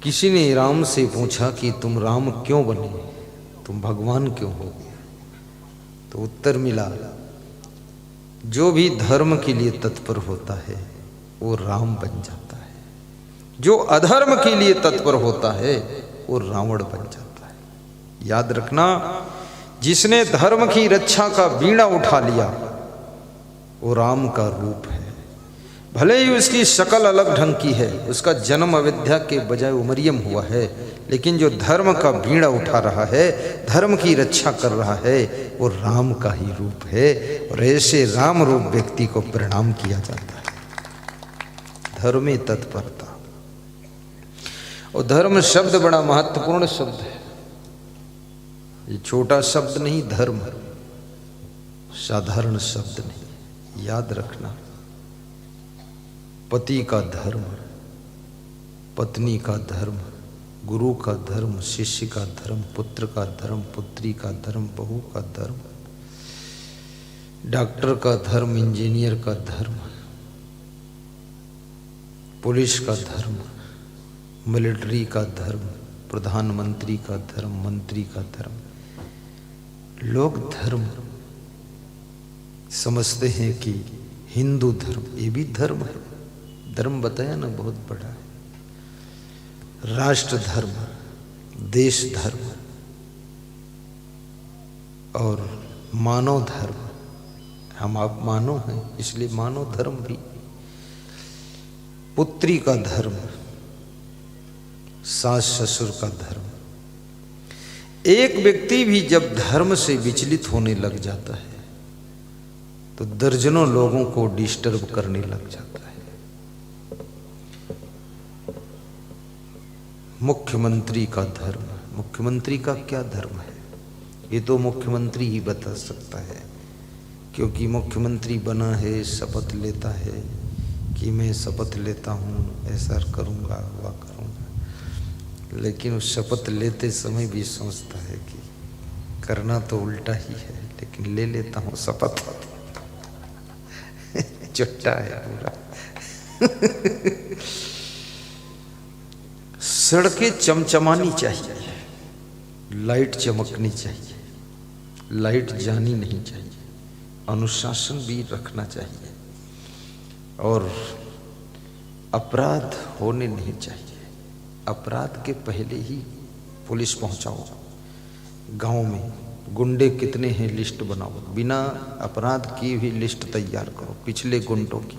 किसी ने राम से पूछा कि तुम राम क्यों बने, तुम भगवान क्यों हो गए? तो उत्तर मिला, जो भी धर्म के लिए तत्पर होता है वो राम बन जाता है, जो अधर्म के लिए तत्पर होता है वो रावण बन जाता है। याद रखना, जिसने धर्म की रक्षा का बीड़ा उठा लिया वो राम का रूप है। भले ही उसकी शक्ल अलग ढंग की है, उसका जन्म अयोध्या के बजाय उमरियम हुआ है, लेकिन जो धर्म का बीड़ा उठा रहा है, धर्म की रक्षा कर रहा है, वो राम का ही रूप है। और ऐसे राम रूप व्यक्ति को प्रणाम किया जाता है। धर्मे तत्परता। और धर्म शब्द बड़ा महत्वपूर्ण शब्द है, ये छोटा शब्द नहीं, धर्म साधारण शब्द नहीं। याद रखना, पति का धर्म, पत्नी का धर्म, गुरु का धर्म, शिष्य का धर्म, पुत्र का धर्म, पुत्री का धर्म, बहू का धर्म, डॉक्टर का धर्म, इंजीनियर का धर्म, पुलिस का धर्म, मिलिट्री का धर्म, प्रधानमंत्री का धर्म, मंत्री का धर्म। लोग धर्म समझते हैं कि हिंदू धर्म, ये भी धर्म है। धर्म बताया ना, बहुत बड़ा है। राष्ट्र धर्म, देश धर्म और मानव धर्म। हम आप मानव हैं, इसलिए मानव धर्म भी। पुत्री का धर्म, सास ससुर का धर्म। एक व्यक्ति भी जब धर्म से विचलित होने लग जाता है तो दर्जनों लोगों को डिस्टर्ब करने लग जाता है। मुख्यमंत्री का धर्म, मुख्यमंत्री का क्या धर्म है ये तो मुख्यमंत्री ही बता सकता है, क्योंकि मुख्यमंत्री बना है, शपथ लेता है कि मैं शपथ लेता हूँ, ऐसा करूँगा, वह करूँगा, लेकिन उस शपथ लेते समय भी सोचता है कि करना तो उल्टा ही है, लेकिन ले लेता हूँ शपथ। चट्टा है पूरा। सड़कें चमचमानी चाहिए, लाइट चमकनी चाहिए, लाइट जानी नहीं चाहिए, अनुशासन भी रखना चाहिए, और अपराध होने नहीं चाहिए। अपराध के पहले ही पुलिस पहुंचाओ। गांव में गुंडे कितने हैं लिस्ट बनाओ, बिना अपराध की भी लिस्ट तैयार करो, पिछले गुंडों की,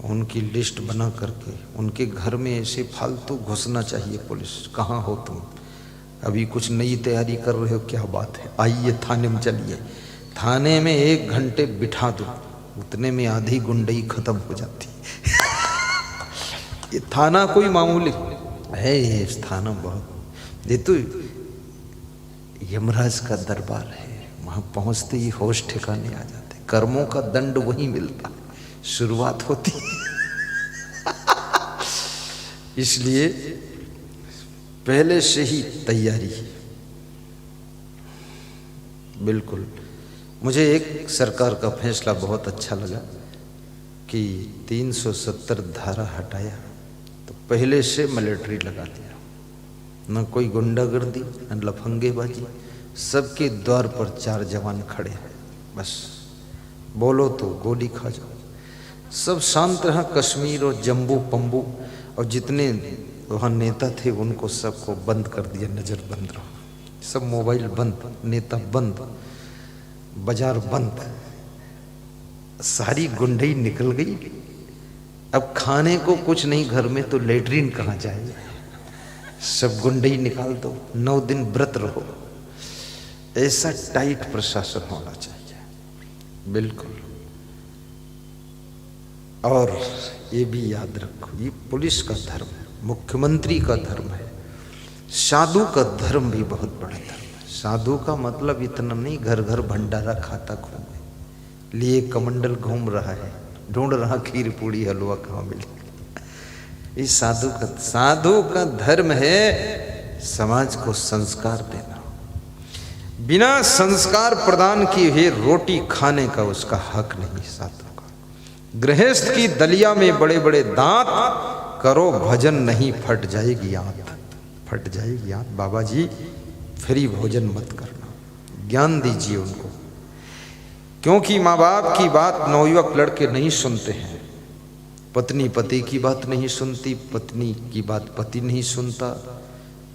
उनकी लिस्ट बना करके उनके घर में ऐसे फालतू घुसना चाहिए पुलिस। कहाँ हो तुम, अभी कुछ नई तैयारी कर रहे हो, क्या बात है, आइए थाने में चलिए। थाने में 1 घंटे बिठा दो, उतने में आधी गुंडई खत्म हो जाती। ये थाना कोई मामूली है, ये थाना बहुत, ये तो यमराज का दरबार है। वहां पहुंचते ही होश ठिकाने आ जाते, कर्मों का दंड वहीं मिलता है, शुरुआत होती है। इसलिए पहले से ही तैयारी। बिल्कुल, मुझे एक सरकार का फैसला बहुत अच्छा लगा कि 370 धारा हटाया तो पहले से मिलिट्री लगा दिया, न कोई गुंडागर्दी न लफंगेबाजी, सबके द्वार पर 4 जवान खड़े हैं, बस बोलो तो गोली खा जाओ। सब शांत रहा। कश्मीर और जम्मू पम्बू और जितने वहाँ नेता थे उनको सबको बंद कर दिया, नज़र बंद रहा, सब मोबाइल बंद, नेता बंद, बाजार बंद, सारी गुंडई निकल गई। अब खाने को कुछ नहीं घर में तो लेटरिन कहाँ जाए, सब गुंडई निकाल दो, 9 दिन व्रत रहो। ऐसा टाइट प्रशासन होना चाहिए, बिल्कुल। और ये भी याद रखो, ये पुलिस का धर्म है, मुख्यमंत्री का धर्म है, साधु का धर्म भी बहुत बड़ा धर्म है। साधु का मतलब इतना नहीं घर घर भंडारा खाता घूमे, लिए कमंडल घूम रहा है, ढूंढ रहा खीर पूड़ी हलवा कहाँ मिले। इस साधु का धर्म है समाज को संस्कार देना। बिना संस्कार प्रदान किए हुए रोटी खाने का उसका हक नहीं। साधु का गृहस्थ की दलिया में बड़े बड़े दांत, करो भजन नहीं फट जाएगी आंत, फट जाएगी आंत। बाबा जी फ्री भोजन मत करना, ज्ञान दीजिए उनको, क्योंकि माँ बाप की बात नवयुवक लड़के नहीं सुनते हैं। पत्नी पति की बात नहीं सुनती, पत्नी की बात पति नहीं सुनता,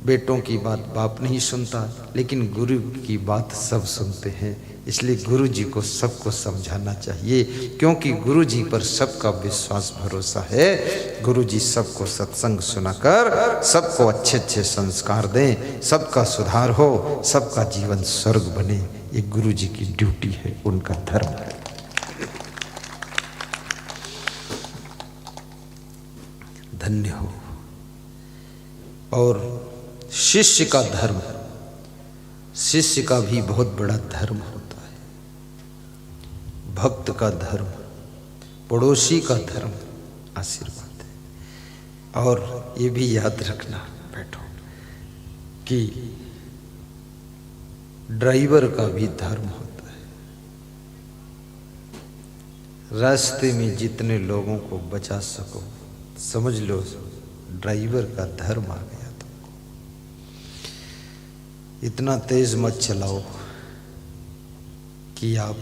बेटों की बात बाप नहीं सुनता, लेकिन गुरु की बात सब सुनते हैं। इसलिए गुरु जी को सबको समझाना चाहिए, क्योंकि गुरु जी पर सबका विश्वास भरोसा है। गुरु जी सबको सत्संग सुनाकर सबको अच्छे अच्छे संस्कार दें, सबका सुधार हो, सबका जीवन स्वर्ग बने। ये गुरु जी की ड्यूटी है, उनका धर्म है। धन्य हो। और शिष्य का धर्म, शिष्य का भी बहुत बड़ा धर्म होता है। भक्त का धर्म, पड़ोसी का धर्म आशीर्वाद है। और ये भी याद रखना बैठो कि ड्राइवर का भी धर्म होता है। रास्ते में जितने लोगों को बचा सको, समझ लो ड्राइवर का धर्म आ गया। इतना तेज मत चलाओ कि आप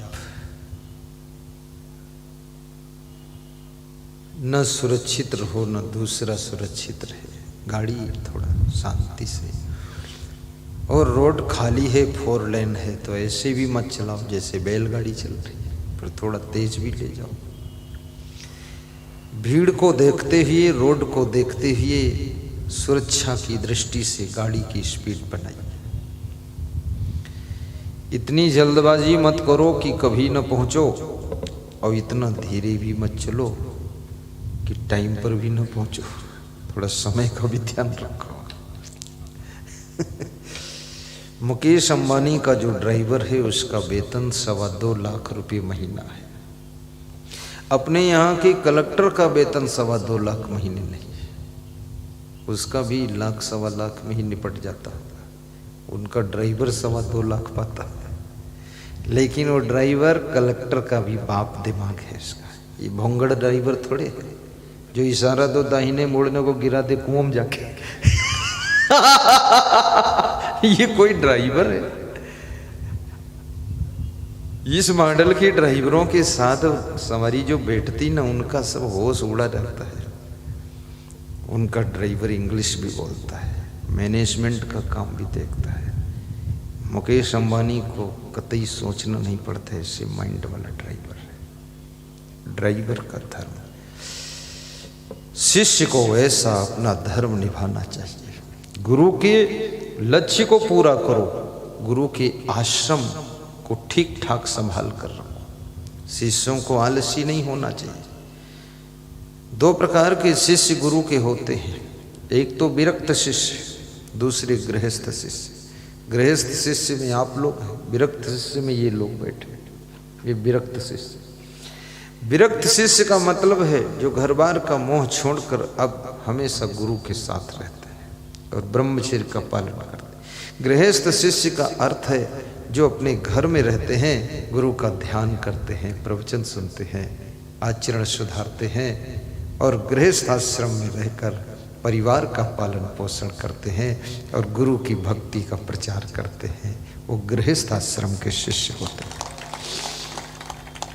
न सुरक्षित रहो न दूसरा सुरक्षित रहे। गाड़ी थोड़ा शांति से, और रोड खाली है, 4 लेन है, तो ऐसे भी मत चलाओ जैसे बैलगाड़ी चल रही है, पर थोड़ा तेज भी ले जाओ। भीड़ को देखते हुए, रोड को देखते हुए सुरक्षा की दृष्टि से गाड़ी की स्पीड बनाइए। इतनी जल्दबाजी मत करो कि कभी न पहुंचो, और इतना धीरे भी मत चलो कि टाइम पर भी न पहुंचो। थोड़ा समय का भी ध्यान रखो। मुकेश अंबानी का जो ड्राइवर है उसका वेतन 2.25 लाख रुपए महीना है। अपने यहाँ के कलेक्टर का वेतन 2.25 लाख महीने नहीं है, उसका भी 1 लाख 1.25 लाख में ही निपट जाता है। उनका ड्राइवर 2.25 लाख पाता है, लेकिन वो ड्राइवर कलेक्टर का भी बाप दिमाग है इसका। ये भोंगड़ ड्राइवर थोड़े है जो इशारा दो दाहिने मोड़ने को गिरा दे कुआं में जाके। ये कोई ड्राइवर है? इस मॉडल के ड्राइवरों के साथ सवारी जो बैठती ना, उनका सब होश उड़ा रहता है। उनका ड्राइवर इंग्लिश भी बोलता है, मैनेजमेंट का काम भी देखता है। मुकेश अंबानी को कतई सोचना नहीं पड़ता, ऐसे माइंड वाला ड्राइवर है। ड्राइवर का धर्म, शिष्य को वैसा अपना धर्म निभाना चाहिए। गुरु के लक्ष्य को पूरा करो, गुरु के आश्रम को ठीक ठाक संभाल कर रखो। शिष्यों को आलसी नहीं होना चाहिए। 2 प्रकार के शिष्य गुरु के होते हैं, एक तो विरक्त शिष्य, दूसरे गृहस्थ शिष्य। गृहस्थ शिष्य में आप लोग हैं, विरक्त शिष्य में ये लोग बैठे, ये विरक्त शिष्य। विरक्त शिष्य का मतलब है जो घर बार का मोह छोड़कर अब हमेशा गुरु के साथ रहते हैं और ब्रह्मचर्य का पालन करते हैं। गृहस्थ शिष्य का अर्थ है जो अपने घर में रहते हैं, गुरु का ध्यान करते हैं, प्रवचन सुनते हैं, आचरण सुधारते हैं और गृहस्थ आश्रम में रहकर परिवार का पालन पोषण करते हैं और गुरु की भक्ति का प्रचार करते हैं। वो गृहस्थ आश्रम के शिष्य होते हैं।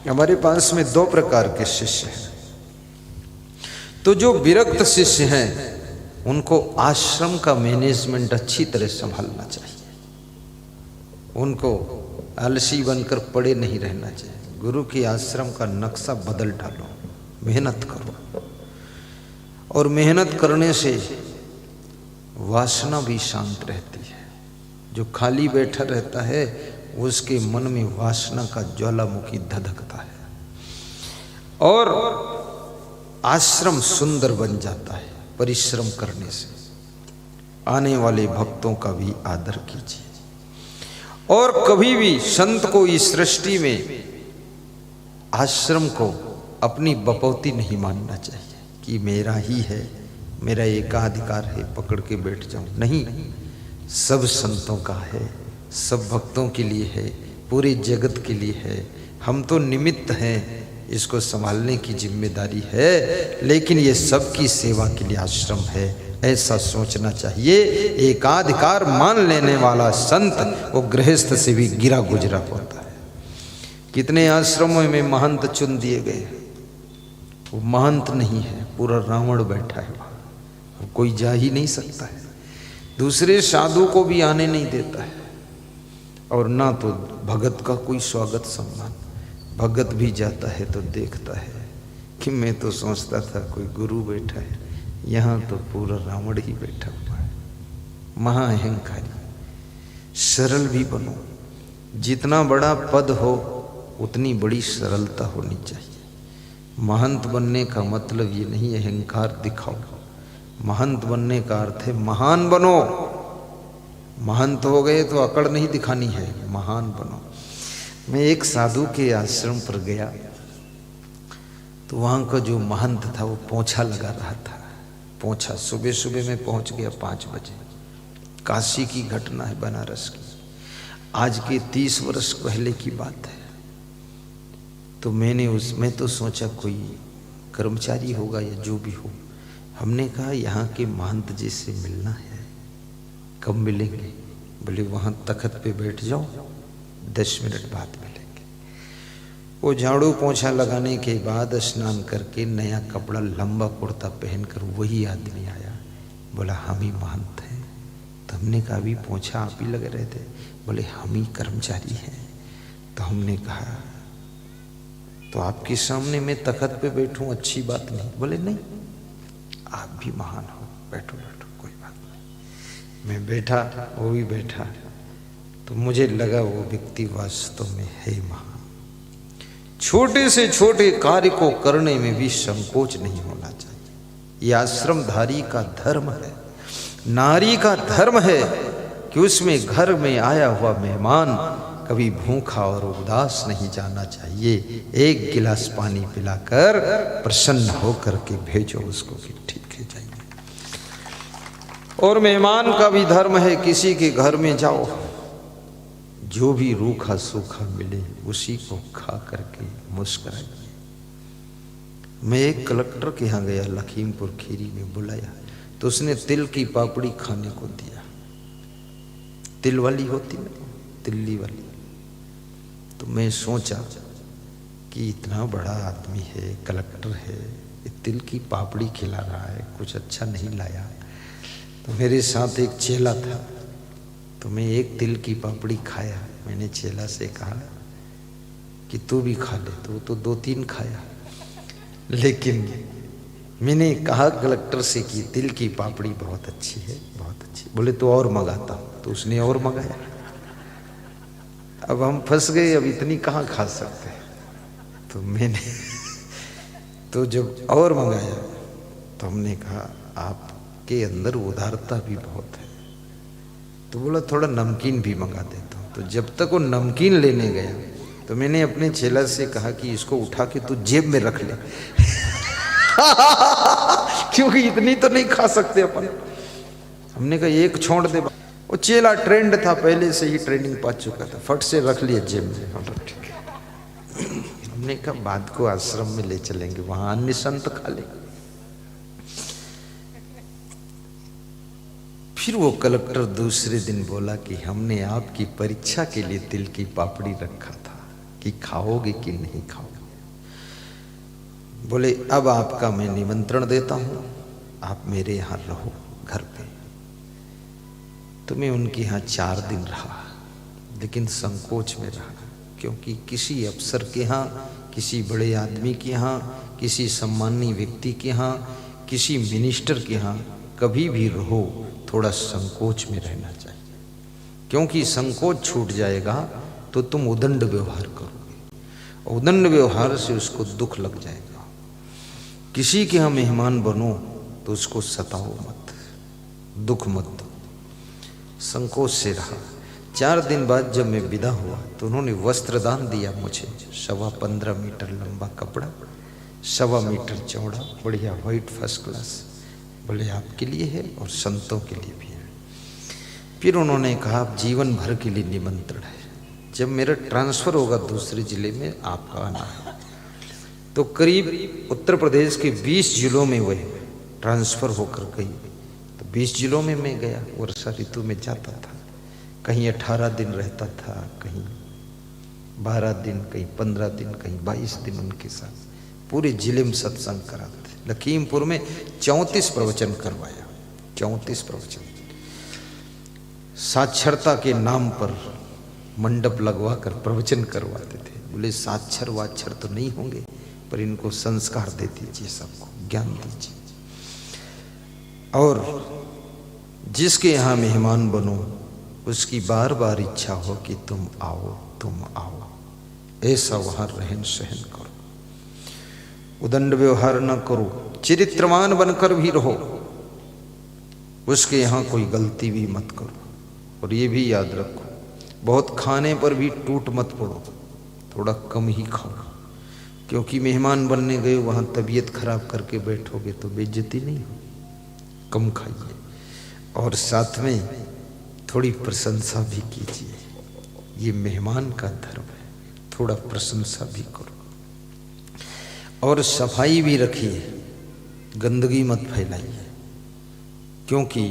हमारे पास में 2 प्रकार के शिष्य हैं। तो जो विरक्त शिष्य हैं उनको आश्रम का मैनेजमेंट अच्छी तरह संभालना चाहिए। उनको आलसी बनकर पड़े नहीं रहना चाहिए। गुरु के आश्रम का नक्शा बदल डालो, मेहनत करो, और मेहनत करने से वासना भी शांत रहती है। जो खाली बैठा रहता है उसके मन में वासना का ज्वालामुखी धधकता है और आश्रम सुंदर बन जाता है परिश्रम करने से। आने वाले भक्तों का भी आदर कीजिए और कभी भी संत को इस सृष्टि में आश्रम को अपनी बपौती नहीं मानना चाहिए कि मेरा ही है, मेरा एकाधिकार है, पकड़ के बैठ जाऊं। नहीं, सब संतों का है, सब भक्तों के लिए है, पूरे जगत के लिए है। हम तो निमित्त हैं, इसको संभालने की जिम्मेदारी है, लेकिन ये सबकी सेवा के लिए आश्रम है, ऐसा सोचना चाहिए। एकाधिकार मान लेने वाला संत वो गृहस्थ से भी गिरा गुजरा होता है। कितने आश्रमों में महंत चुन दिए गए, वो महंत नहीं है, पूरा रावण बैठा है वहाँ, वो कोई जा ही नहीं सकता है, दूसरे साधु को भी आने नहीं देता है, और ना तो भगत का कोई स्वागत सम्मान। भगत भी जाता है तो देखता है कि मैं तो सोचता था कोई गुरु बैठा है, यहाँ तो पूरा रावण ही बैठा हुआ है। महा अहंकारी। सरल भी बनो, जितना बड़ा पद हो उतनी बड़ी सरलता होनी चाहिए। महंत बनने का मतलब ये नहीं अहंकार दिखाओ, महंत बनने का अर्थ है महान बनो। महंत हो गए तो अकड़ नहीं दिखानी है, महान बनो। मैं एक साधु के आश्रम पर गया तो वहाँ का जो महंत था वो पोंछा लगा रहा था। पोंछा सुबह सुबह में पहुँच गया 5 बजे। काशी की घटना है, बनारस की, आज के 30 वर्ष पहले की बात है। तो मैं तो सोचा कोई कर्मचारी होगा या जो भी हो। हमने कहा यहाँ के महंत जी से मिलना है, कब मिलेंगे? बोले वहाँ तख्त पे बैठ जाओ, 10 मिनट बाद मिलेंगे। वो झाड़ू पोंछा लगाने के बाद स्नान करके नया कपड़ा लंबा कुर्ता पहनकर वही आदमी आया, बोला हम ही महंत हैं। तो हमने कहा अभी पोंछा आप ही लगे रहे थे? बोले हम ही कर्मचारी हैं। तो हमने कहा तो आपके सामने मैं तख्त पे बैठूं अच्छी बात नहीं? बोले नहीं, आप भी महान हो, बैठो बैठो कोई बात नहीं। मैं बैठा, वो भी बैठा, तो मुझे लगा वो व्यक्ति वास्तव में है महान। छोटे से छोटे कार्य को करने में भी संकोच नहीं होना चाहिए। यह आश्रमधारी का धर्म है, नारी का धर्म है कि उसमें घर में आया हुआ मेहमान कभी भूखा और उदास नहीं जाना चाहिए। एक गिलास पानी पिलाकर प्रसन्न होकर के भेजो उसको कि ठीक है जाइए। और मेहमान का भी धर्म है, किसी के घर में जाओ, जो भी रूखा सूखा मिले उसी को खा करके मुस्कुराइए। मैं एक कलेक्टर के यहाँ गया, लखीमपुर खीरी में बुलाया, तो उसने तिल की पापड़ी खाने को दिया। तिल वाली होती ना, तिल्ली वाली। तो मैं सोचा कि इतना बड़ा आदमी है, कलेक्टर है, तिल की पापड़ी खिला रहा है, कुछ अच्छा नहीं लाया। तो मेरे साथ एक चेला था, तो मैं एक तिल की पापड़ी खाया। मैंने चेला से कहा कि तू भी खा ले, तो 2-3 खाया। लेकिन मैंने कहा कलेक्टर से कि तिल की पापड़ी बहुत अच्छी है, बहुत अच्छी। बोले तो और मंगाता हूँ, तो उसने और मंगाया। अब हम फंस गए, अब इतनी कहाँ खा सकते। तो मैंने तो जब और मंगाया तो हमने कहा आपके अंदर उदारता भी बहुत है। तो बोला थोड़ा नमकीन भी मंगा देता हूँ। तो जब तक वो नमकीन लेने गया तो मैंने अपने चेला से कहा कि इसको उठा के तू जेब में रख ले क्योंकि इतनी तो नहीं खा सकते अपन। हमने कहा एक छोड़ दे। वो चेला ट्रेंड था, पहले से ही ट्रेनिंग पा चुका था, फट से रख लिया जेब में। ठीक है। हमने कहा बाद को आश्रम में ले चलेंगे, वहां अन्य संत खा लेंगे। फिर वो कलेक्टर दूसरे दिन बोला कि हमने आपकी परीक्षा के लिए तिल की पापड़ी रखा था कि खाओगे कि नहीं खाओगे। बोले अब आपका मैं निमंत्रण देता हूं, आप मेरे यहाँ रहो घर पे। तो मैं उनके यहाँ 4 दिन रहा, लेकिन संकोच में रहा, क्योंकि किसी अफसर के यहाँ, किसी बड़े आदमी के यहाँ, किसी सम्मानीय व्यक्ति के यहाँ, किसी मिनिस्टर के यहाँ कभी भी रहो थोड़ा संकोच में रहना चाहिए। क्योंकि संकोच छूट जाएगा तो तुम उदंड व्यवहार करोगे, उदंड व्यवहार से उसको दुख लग जाएगा। किसी के यहाँ मेहमान बनो तो उसको सताओ मत, दुख मत दो, संकोच से रहा। 4 दिन बाद जब मैं विदा हुआ तो उन्होंने वस्त्रदान दिया मुझे। 15.25 मीटर लंबा कपड़ा, 1.25 मीटर चौड़ा, बढ़िया वाइट फर्स्ट क्लास। बोले आपके लिए है और संतों के लिए भी है। फिर उन्होंने कहा आप जीवन भर के लिए निमंत्रण है, जब मेरा ट्रांसफ़र होगा दूसरे ज़िले में आपका आना है। तो करीब उत्तर प्रदेश के 20 जिलों में वह ट्रांसफ़र होकर गई। तो 20 जिलों में मैं गया, वर्षा ऋतु में जाता था। कहीं 18 दिन रहता था, कहीं 12 दिन, कहीं 15 दिन, कहीं 22 दिन उनके साथ पूरे जिले में सत्संग कराते। लखीमपुर में 34 प्रवचन करवाया, 34 प्रवचन। साक्षरता के नाम पर मंडप लगवा कर प्रवचन करवाते थे। बोले साक्षर वाक्षर तो नहीं होंगे, पर इनको संस्कार दे दीजिए, सबको ज्ञान दीजिए। और जिसके यहाँ मेहमान बनो उसकी बार बार इच्छा हो कि तुम आओ, तुम आओ, ऐसा वहाँ रहन सहन करो, उदंड व्यवहार न करो, चरित्रवान बनकर भी रहो, उसके यहाँ कोई गलती भी मत करो। और ये भी याद रखो, बहुत खाने पर भी टूट मत पड़ो, थोड़ा कम ही खाओ, क्योंकि मेहमान बनने गए वहाँ तबीयत खराब करके बैठोगे तो बेइज्जती नहीं हो। कम खाइए और साथ में थोड़ी प्रशंसा भी कीजिए, ये मेहमान का धर्म है, थोड़ा प्रशंसा भी करो। और सफाई भी रखिए, गंदगी मत फैलाइए, क्योंकि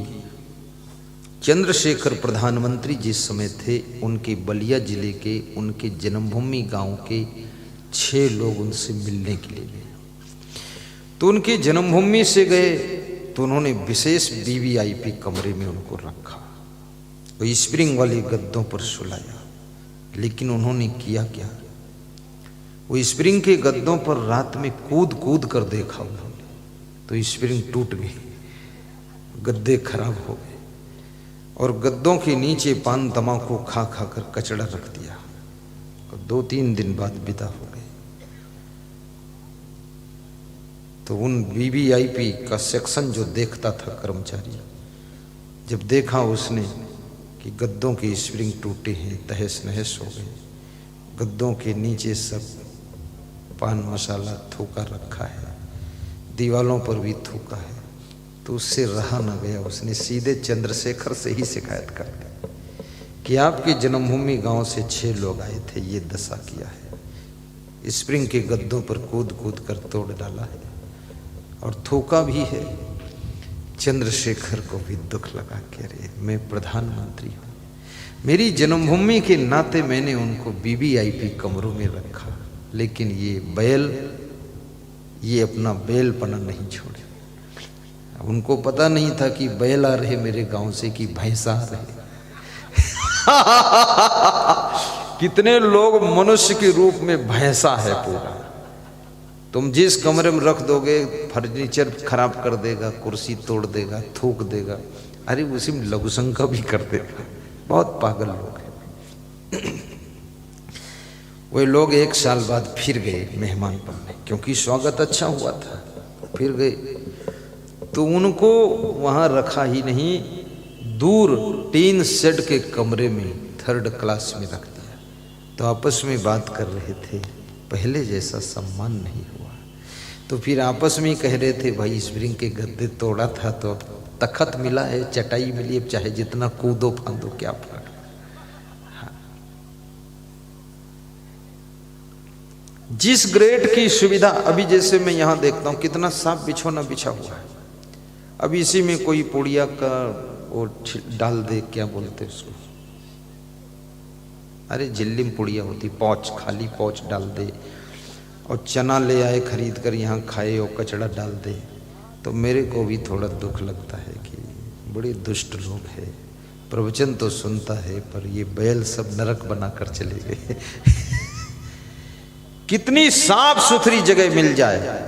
चंद्रशेखर प्रधानमंत्री जिस समय थे, उनके बलिया जिले के, उनके जन्मभूमि गांव के 6 लोग उनसे मिलने के लिए गए। तो उनकी जन्मभूमि से गए तो उन्होंने विशेष वीवीआईपी कमरे में उनको रखा, वो स्प्रिंग वाले गद्दों पर सुलाया। लेकिन उन्होंने किया क्या, वो स्प्रिंग के गद्दों पर रात में कूद कूद कर देखा उन्होंने, तो स्प्रिंग टूट गई, गद्दे खराब हो गए, और गद्दों के नीचे पान तमाकू खा खा कर कचड़ा रख दिया, और 2-3 दिन बाद विदा हो गए। तो उन वीवीआईपी का सेक्शन जो देखता था कर्मचारी, जब देखा उसने कि गद्दों के स्प्रिंग टूटे हैं, तहस नहस हो गए, गद्दों के नीचे सब पान मसाला थूका रखा है, दीवालों पर भी थूका है, तो उससे रहा न गया, उसने सीधे चंद्रशेखर से ही शिकायत कर दी कि आपके जन्मभूमि गांव से 6 लोग आए थे, ये दशा किया है, स्प्रिंग के गद्दों पर कूद कूद कर तोड़ डाला है और थूका भी है। चंद्रशेखर को भी दुख लगा कि अरे मैं प्रधानमंत्री हूँ, मेरी जन्मभूमि के नाते मैंने उनको वीवीआईपी कमरों में रखा, लेकिन ये बैल, ये अपना बैलपना नहीं छोड़े। उनको पता नहीं था कि बैल आ रहे मेरे गांव से कि भैंस आ रहे। कितने लोग मनुष्य के रूप में भैंसा है पूरा। तुम जिस कमरे में रख दोगे फर्नीचर खराब कर देगा, कुर्सी तोड़ देगा, थूक देगा, अरे उसी में लघुशंका भी कर देगा। बहुत पागल लोग हैं। वे लोग 1 साल बाद फिर गए मेहमान बनने, क्योंकि स्वागत अच्छा हुआ था, फिर गए तो उनको वहाँ रखा ही नहीं, दूर टीन शेड के कमरे में 3rd क्लास में रख दिया। तो आपस में बात कर रहे थे, पहले जैसा सम्मान नहीं हुआ। तो फिर आपस में कह रहे थे भाई स्प्रिंग के गद्दे तोड़ा था तो तखत मिला है, चटाई मिली है, चाहे जितना कूदो फांदो क्या फर्क। हाँ। जिस ग्रेड की सुविधा, अभी जैसे मैं यहाँ देखता हूँ कितना साफ बिछौना बिछा हुआ है, अब इसी में कोई पुड़िया का वो डाल दे, क्या बोलते उसको, अरे झिल्ली में पुड़िया होती, पौच, खाली पौच डाल दे, और चना ले आए खरीद कर यहाँ खाए और कचड़ा डाल दे, तो मेरे को भी थोड़ा दुख लगता है कि बड़े दुष्ट लोग हैं। प्रवचन तो सुनता है पर ये बैल सब नरक बना कर चले गए। कितनी साफ सुथरी जगह मिल जाए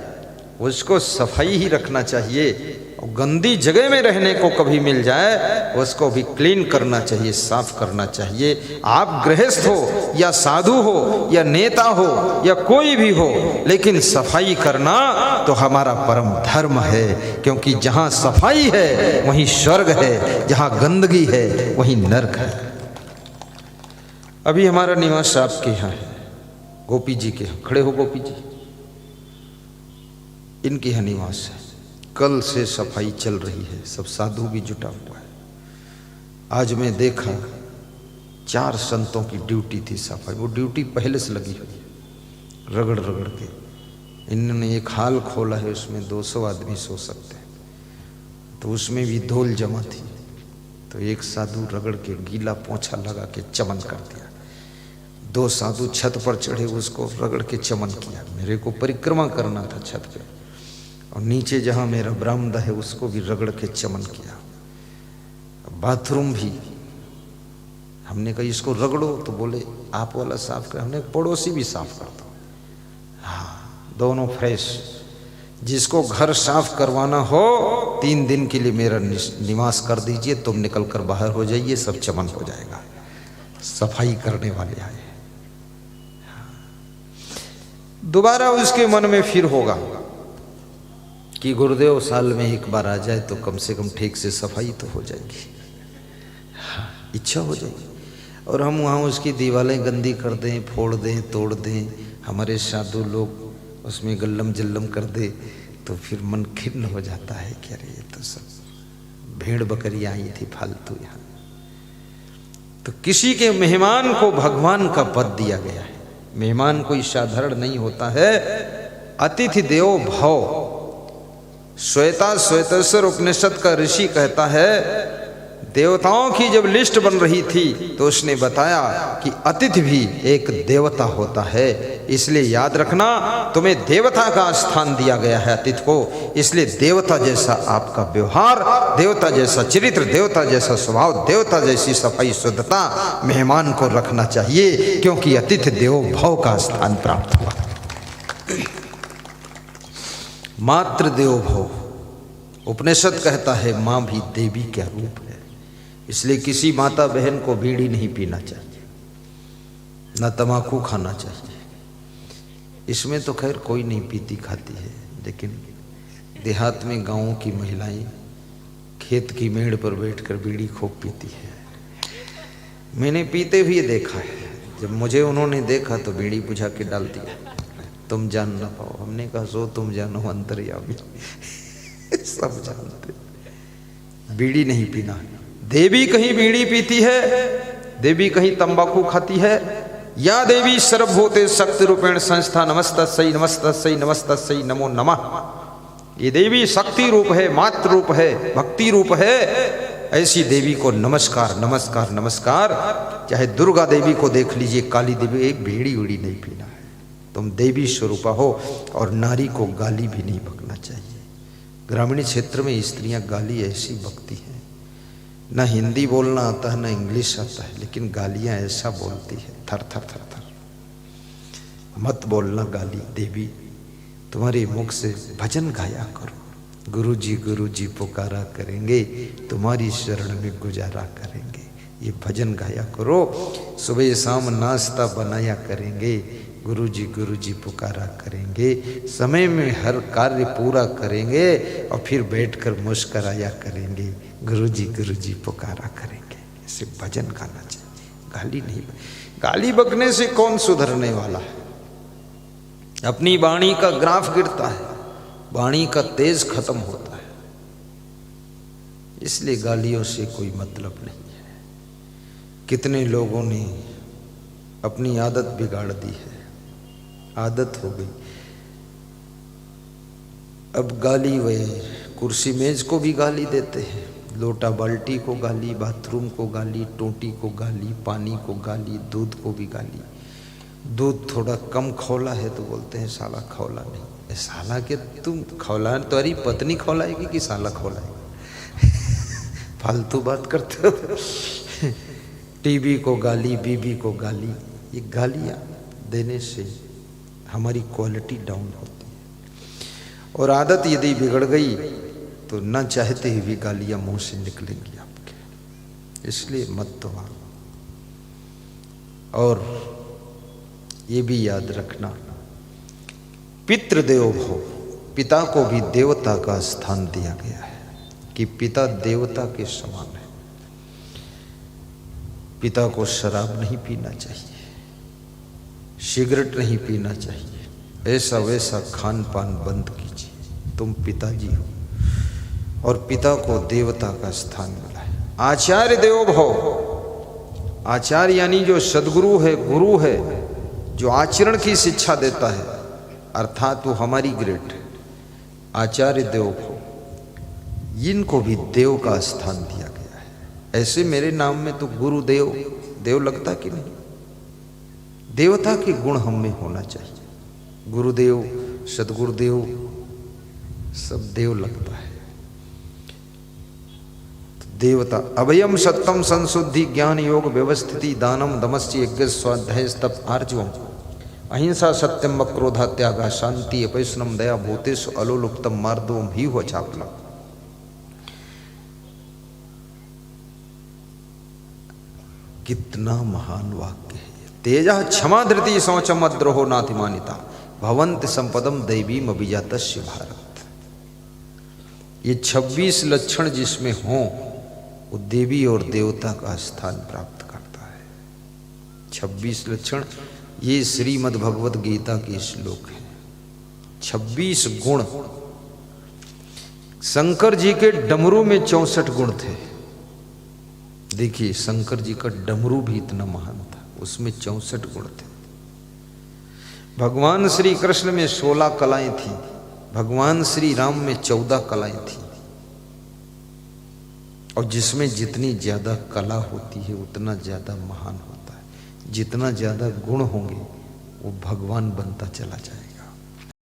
उसको सफाई ही रखना चाहिए, और गंदी जगह में रहने को कभी मिल जाए उसको भी क्लीन करना चाहिए, साफ करना चाहिए। आप गृहस्थ हो या साधु हो या नेता हो या कोई भी हो, लेकिन सफाई करना तो हमारा परम धर्म है, क्योंकि जहाँ सफाई है वहीं स्वर्ग है, जहाँ गंदगी है वहीं नरक है। अभी हमारा निवास आपके यहाँ है, गोपी जी के यहाँ, खड़े हो गोपी जी, इनके यहाँ निवास है। कल से सफाई चल रही है, सब साधु भी जुटा हुआ है। आज मैं देखा 4 संतों की ड्यूटी थी सफाई, वो ड्यूटी पहले से लगी हुई है, रगड़ रगड़ के इन्होंने एक हाल खोला है, उसमें 200 आदमी सो सकते हैं। तो उसमें भी धूल जमा थी, तो एक साधु रगड़ के गीला पोंछा लगा के चमन कर दिया। 2 साधु छत पर चढ़े, उसको रगड़ के चमन किया। मेरे को परिक्रमा करना था छत पे, और नीचे जहाँ मेरा बरामदा है उसको भी रगड़ के चमन किया। बाथरूम भी हमने कहा इसको रगड़ो, तो बोले आप वाला साफ कर। हमने पड़ोसी भी साफ कर दो। हाँ, दोनों फ्रेश। जिसको घर साफ करवाना हो 3 दिन के लिए मेरा निवास कर दीजिए, तुम निकल कर बाहर हो जाइए, सब चमन हो जाएगा। सफाई करने वाले आए। दोबारा उसके मन में फिर होगा कि गुरुदेव साल में एक बार आ जाए तो कम से कम ठीक से सफाई तो हो जाएगी। हाँ, इच्छा हो जाएगी। और हम वहाँ उसकी दीवारें गंदी कर दें, फोड़ दें, तोड़ दें, हमारे साधु लोग उसमें गल्लम जल्लम कर दे, तो फिर मन खिन्न हो जाता है कि अरे ये तो सब भेड़ बकरियां आई थी फालतू यहाँ। तो किसी के मेहमान को भगवान का पद दिया गया है। मेहमान कोई साधारण नहीं होता है। अतिथि देवो भव। श्वेतेश्वर उपनिषद का ऋषि कहता है, देवताओं की जब लिस्ट बन रही थी तो उसने बताया कि अतिथि भी एक देवता होता है। इसलिए याद रखना, तुम्हें देवता का स्थान दिया गया है अतिथि को। इसलिए देवता जैसा आपका व्यवहार, देवता जैसा चरित्र, देवता जैसा स्वभाव, देवता जैसी सफाई शुद्धता मेहमान को रखना चाहिए, क्योंकि अतिथि देवो भव का स्थान प्राप्त हुआ। मातृ देवो भव। उपनिषद कहता है मां भी देवी का रूप है। इसलिए किसी माता बहन को बीड़ी नहीं पीना चाहिए, न तम्बाकू खाना चाहिए। इसमें तो खैर कोई नहीं पीती खाती है, लेकिन देहात में गांवों की महिलाएं खेत की मेड़ पर बैठकर बीड़ी खूब पीती है। मैंने पीते हुए देखा है। जब मुझे उन्होंने देखा तो बीड़ी बुझा के डाल दिया, तुम जान ना पाओ। हमने कहा सो तुम जानो अंतर्यामी। सब जानते बीड़ी नहीं पीना। देवी कहीं बीड़ी पीती है, देवी कहीं तंबाकू खाती है। या देवी सर्वभूते शक्ति रूपेण संस्था नमस्तस्यै नमस्तस्यै नमस्तस्यै नमो नमः। ये देवी शक्ति रूप है, मातृ रूप है, भक्ति रूप है। ऐसी देवी को नमस्कार नमस्कार नमस्कार। चाहे दुर्गा देवी को देख लीजिए, काली देवी, एक बीड़ी उड़ी नहीं पीना है। तुम देवी स्वरूपा हो। और नारी को गाली भी नहीं बकना चाहिए। ग्रामीण क्षेत्र में स्त्रियां गाली ऐसी बकती हैं, ना हिंदी बोलना आता है ना इंग्लिश आता है, लेकिन गालियां ऐसा बोलती है, थर थर थर थर। मत बोलना गाली। देवी तुम्हारे मुख से भजन गाया करो। गुरु जी पुकारा करेंगे, तुम्हारी शरण में गुजारा करेंगे। ये भजन गाया करो। सुबह शाम नाश्ता बनाया करेंगे। गुरु जी पुकारा करेंगे। समय में हर कार्य पूरा करेंगे और फिर बैठकर मुस्कराया करेंगे। गुरु जी पुकारा करेंगे। इसे भजन गाना चाहिए, गाली नहीं। गाली बकने से कौन सुधरने वाला है? अपनी वाणी का ग्राफ गिरता है, वाणी का तेज खत्म होता है। इसलिए गालियों से कोई मतलब नहीं है। कितने लोगों ने अपनी आदत बिगाड़ दी है, आदत हो गई। अब गाली वे कुर्सी मेज को भी गाली देते हैं, लोटा बाल्टी को गाली, बाथरूम को गाली, टोटी को गाली, पानी को गाली, दूध को भी गाली। दूध थोड़ा कम खौला है तो बोलते हैं साला खौला नहीं। साला के तुम खौला, तुम्हारी पत्नी खौलाएगी कि साला खौलाएगी? फालतू बात करते हो। टीवी को गाली, बीबी को गाली। ये गालियाँ देने से हमारी क्वालिटी डाउन होती है। और आदत यदि बिगड़ गई तो न चाहते हुए भी गालियां मुंह से निकलेंगी आपके। इसलिए मत तो। और ये भी याद रखना, पितृदेवो भव। पिता को भी देवता का स्थान दिया गया है कि पिता देवता के समान है। पिता को शराब नहीं पीना चाहिए, सिगरेट नहीं पीना चाहिए, ऐसा वैसा खान पान बंद कीजिए। तुम पिताजी हो और पिता को देवता का स्थान मिला है। आचार्य देवो भव। आचार्य यानी जो सदगुरु है, गुरु है, जो आचरण की शिक्षा देता है, अर्थात वो हमारी ग्रेड आचार्य देव को, इनको भी देव का स्थान दिया गया है। ऐसे मेरे नाम में तो गुरुदेव देव लगता कि नहीं? देवता के गुण हम में होना चाहिए। गुरुदेव, सदगुरुदेव सब देव लगता है। तो देवता अभयम सत्यम संशुद्धि ज्ञान योग व्यवस्थिति दानम दमस्य यज्ञ स्वाध्याय तप आर्जवम अहिंसा सत्यम अक्रोधा त्यागा शांति अपैष्णम दया भूतेषु अलोलुप्तम मार्दवम ही हो चापला। कितना महान वाक्य है। तेजा क्षमा धृति शौचम अद्रोहो नातिमानिता भवंत संपदम दैवीम अभिजातस्य भारत। ये 26 लक्षण जिसमें हों वो देवी और देवता का स्थान प्राप्त करता है। 26 लक्षण ये श्रीमद् भगवत गीता के श्लोक है। 26 गुण। शंकर जी के डमरू में 64 गुण थे। देखिए शंकर जी का डमरू भी इतना महान था, उसमें 64 गुण थे। भगवान श्री कृष्ण में 16 कलाएं थी, भगवान श्री राम में 14 कलाएं थी। और जिसमें जितनी ज्यादा कला होती है उतना ज्यादा महान होता है। जितना ज्यादा गुण होंगे वो भगवान बनता चला जाए।